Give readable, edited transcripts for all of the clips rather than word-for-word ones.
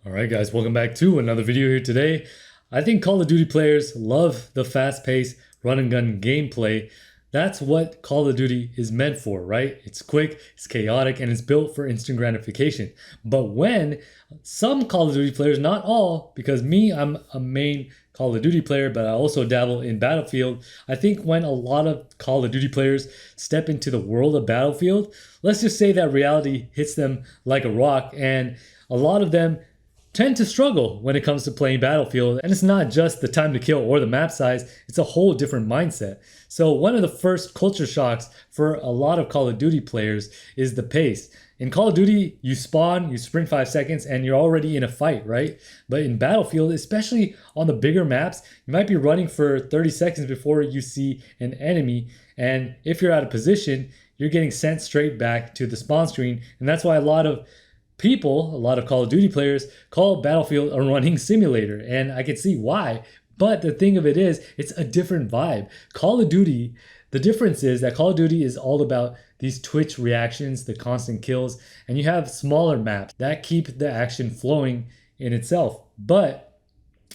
Alright guys, welcome back to another video here today. I think Call of Duty players love the fast-paced run and gun gameplay. That's what Call of Duty is meant for, right? It's quick, it's chaotic, and it's built for instant gratification. But when some Call of Duty players, not all, because me, I'm a main Call of Duty player, but I also dabble in Battlefield. I think when a lot of Call of Duty players step into the world of Battlefield, let's just say that reality hits them like a rock, and a lot of them tend to struggle when it comes to playing Battlefield. And it's not just the time to kill or the map size, it's a whole different mindset. So one of the first culture shocks for a lot of Call of Duty players is the pace. In Call of Duty, you spawn, you sprint 5 seconds, and you're already in a fight, right? But in Battlefield, especially on the bigger maps, you might be running for 30 seconds before you see an enemy. And if you're out of position, you're getting sent straight back to the spawn screen. And that's why a lot of Call of Duty players call Battlefield a running simulator, and I can see why. But the thing of it is, it's a different vibe. Call of Duty, the difference is that Call of Duty is all about these twitch reactions, the constant kills, and you have smaller maps that keep the action flowing in itself. But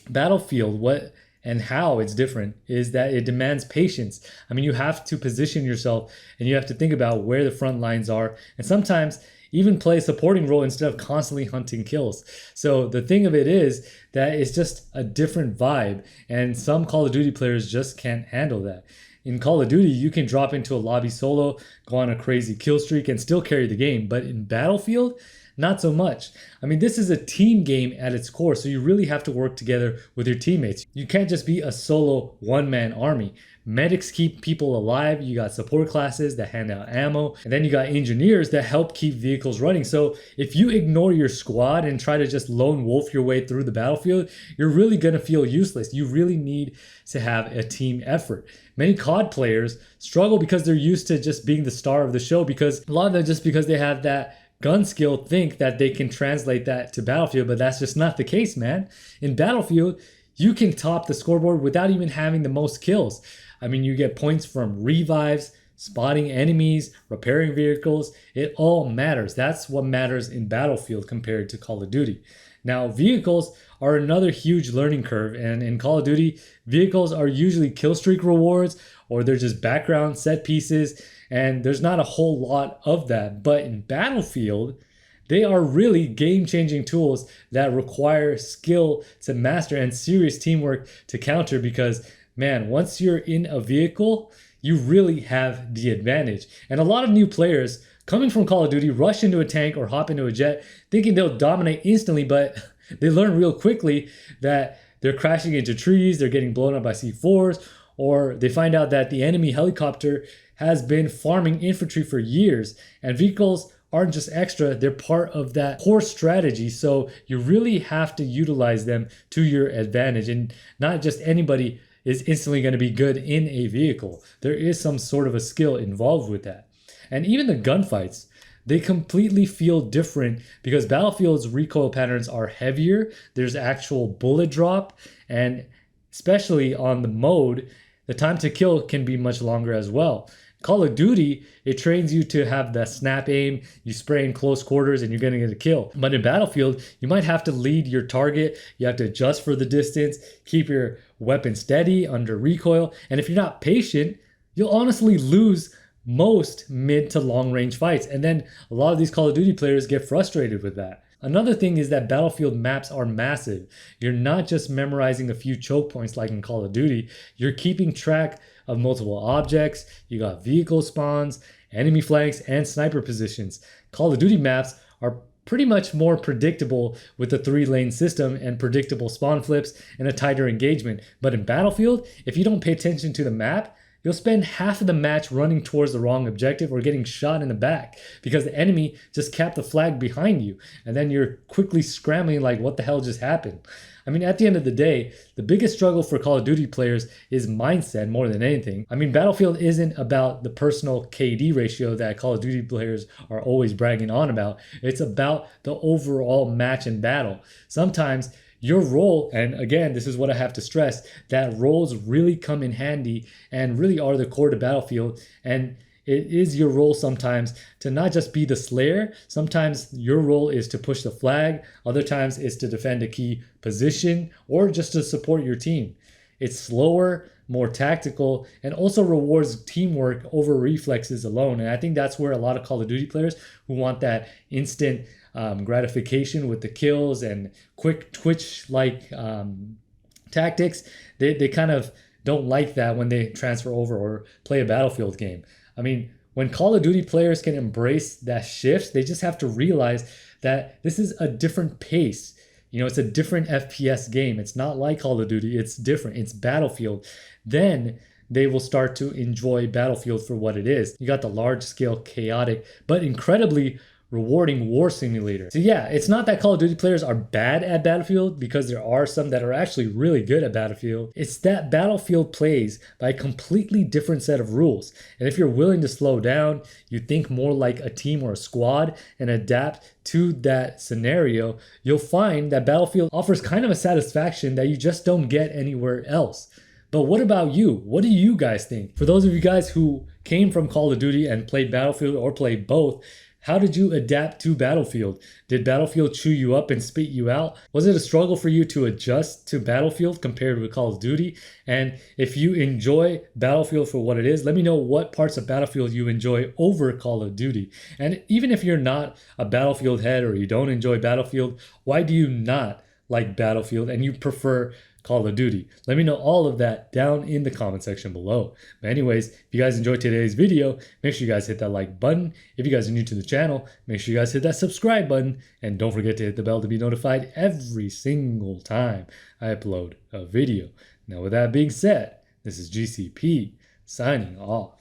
Battlefield, what and how it's different is that it demands patience. I mean, you have to position yourself and you have to think about where the front lines are, and sometimes even play a supporting role instead of constantly hunting kills. So the thing of it is that it's just a different vibe, and some Call of Duty players just can't handle that. In Call of Duty, you can drop into a lobby solo, go on a crazy kill streak, and still carry the game. But in Battlefield, not so much. I mean, this is a team game at its core, so you really have to work together with your teammates. You can't just be a solo one-man army. Medics keep people alive, you got support classes that hand out ammo, and then you got engineers that help keep vehicles running. So if you ignore your squad and try to just lone wolf your way through the battlefield, you're really gonna feel useless. You really need to have a team effort. Many COD players struggle because they're used to just being the star of the show, because a lot of them, just because they have that gun skill, think that they can translate that to Battlefield, but that's just not the case, man. In Battlefield, you can top the scoreboard without even having the most kills. I mean, you get points from revives, spotting enemies, repairing vehicles. It all matters. That's what matters in Battlefield compared to Call of Duty. Now, vehicles are another huge learning curve, and in Call of Duty, vehicles are usually kill streak rewards, or they're just background set pieces, and there's not a whole lot of that. But in Battlefield, they are really game-changing tools that require skill to master and serious teamwork to counter, because man, once you're in a vehicle, you really have the advantage. And a lot of new players coming from Call of Duty rush into a tank or hop into a jet thinking they'll dominate instantly, but they learn real quickly that they're crashing into trees, they're getting blown up by C4s, or they find out that the enemy helicopter has been farming infantry for years, and vehicles aren't just extra, they're part of that core strategy. So you really have to utilize them to your advantage, and not just anybody is instantly going to be good in a vehicle. There is some sort of a skill involved with that. And even the gunfights, they completely feel different because Battlefield's recoil patterns are heavier. There's actual bullet drop, and especially on the mode, the time to kill can be much longer as well. Call of Duty, it trains you to have that snap aim, you spray in close quarters and you're gonna get a kill. But in Battlefield, you might have to lead your target, you have to adjust for the distance, keep your weapon steady under recoil, and if you're not patient, you'll honestly lose most mid to long range fights. And then a lot of these Call of Duty players get frustrated with that. Another thing is that Battlefield maps are massive. You're not just memorizing a few choke points like in Call of Duty, you're keeping track of multiple objects, you got vehicle spawns, enemy flanks, and sniper positions. Call of Duty maps are pretty much more predictable with the 3-lane system and predictable spawn flips and a tighter engagement. But in Battlefield, if you don't pay attention to the map, you'll spend half of the match running towards the wrong objective or getting shot in the back because the enemy just capped the flag behind you, and then you're quickly scrambling like, what the hell just happened? I mean, at the end of the day, the biggest struggle for Call of Duty players is mindset more than anything. I mean, Battlefield isn't about the personal KD ratio that Call of Duty players are always bragging on about. It's about the overall match and battle. Sometimes your role, and again, this is what I have to stress, that roles really come in handy and really are the core to Battlefield. And it is your role sometimes to not just be the slayer. Sometimes your role is to push the flag. Other times it's to defend a key position or just to support your team. It's slower, more tactical, and also rewards teamwork over reflexes alone. And I think that's where a lot of Call of Duty players who want that instant gratification with the kills and quick twitch-like tactics, they kind of don't like that when they transfer over or play a Battlefield game. I mean, when Call of Duty players can embrace that shift, they just have to realize that this is a different pace. It's a different FPS game. It's not like Call of Duty. It's different. It's Battlefield. Then they will start to enjoy Battlefield for what it is. You got the large-scale, chaotic, but incredibly rewarding war simulator. So yeah, it's not that Call of Duty players are bad at Battlefield, because there are some that are actually really good at Battlefield. It's that Battlefield plays by a completely different set of rules. And if you're willing to slow down, you think more like a team or a squad and adapt to that scenario, you'll find that Battlefield offers kind of a satisfaction that you just don't get anywhere else. But what about you? What do you guys think? For those of you guys who came from Call of Duty and played Battlefield or played both, how did you adapt to Battlefield? Did Battlefield chew you up and spit you out? Was it a struggle for you to adjust to Battlefield compared with Call of Duty? And if you enjoy Battlefield for what it is, let me know what parts of Battlefield you enjoy over Call of Duty. And even if you're not a Battlefield head or you don't enjoy Battlefield, why do you not like Battlefield and you prefer Call of Duty? Let me know all of that down in the comment section below. But anyways, if you guys enjoyed today's video, make sure you guys hit that like button. If you guys are new to the channel, make sure you guys hit that subscribe button. And don't forget to hit the bell to be notified every single time I upload a video. Now with that being said, this is GCP signing off.